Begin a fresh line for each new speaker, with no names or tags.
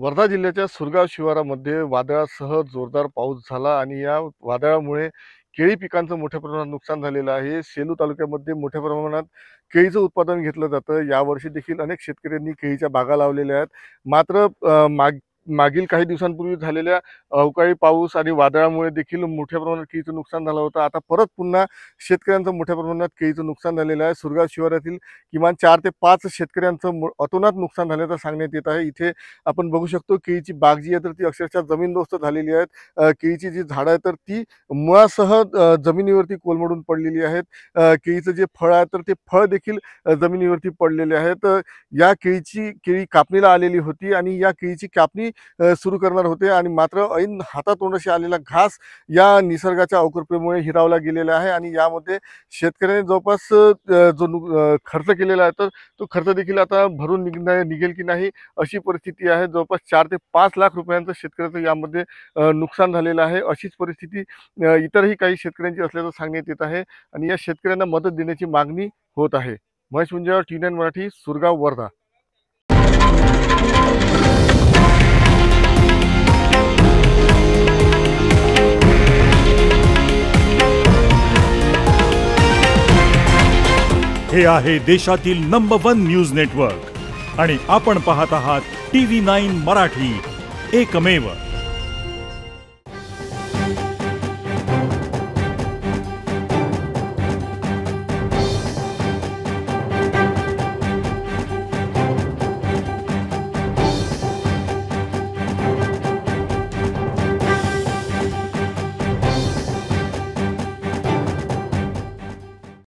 वर्धा जिल्ह्याच्या सुरगाव शिवारामध्ये वादळासह जोरदार पाऊस झाला आणि या वादळामुळे केळी पिकांचं मोठ्या प्रमाणात नुकसान झालेलं आहे। सेलू तालुक्यामध्ये मोठ्या प्रमाणात केळीचं उत्पादन घेतलं जातं। यावर्षी देखील अनेक शेतकऱ्यांनी केळीच्या बागा लावलेल्या आहेत। मात्र मागील काही दिवसांपूर्वी झालेल्या अवकाळी पाऊस आणि वादळामुळे देखील मोठ्या प्रमाणात केळीचं नुकसान झालं होतं। आता परत पुन्हा शेतकऱ्यांचं मोठ्या प्रमाणात केळीचं नुकसान झालेलं आहे। सुरगाव शिवारातील किमान 4 ते 5 शेतकऱ्यांचं अतोनात नुकसान झाल्याचं सांगण्यात येत आहे। इथे आपण बघू शकतो केळीची बाग जी आहे तर ती अक्षरशः जमीनदोस्त झालेली आहे। केळीची जी झाडं आहेत तर ती मुळासह जमिनीवरती कोलमडून पडलेली आहेत। केळीचं जे फळ आहे तर ते फळ देखील जमिनीवरती पडलेले आहेत। या केळी कापणीला आलेली होती आणि या केळीची कापणी सुरू करणार होते आणि मात्र ऐन हातातोंडाशी आलेला घास या निसर्गाच्या अवकृपेमुळे हिरावला गेलेला आहे आणि यामध्ये शेतकऱ्यांनी जवळपास खर्च केलेला आहे तर तो खर्च देखील आता भरून निघेल की नाही अशी परिस्थिती आहे। जवळपास 4 ते 5 लाख रुपयांचं शेतकऱ्याचं यामध्ये नुकसान झालेलं आहे। अशीच परिस्थिती इतरही काही शेतकऱ्यांची असल्याचं सांगण्यात येत आहे आणि या शेतकऱ्यांना मदत देण्याची मागणी होत आहे। महेश मुंजावर, T9 मराठी, सुरगाव, वर्धा।
हे आहे देशातील नंबर 1 न्यूज नेटवर्क आणि आपण पाहत आहात TV9 मराठी, एकमेव।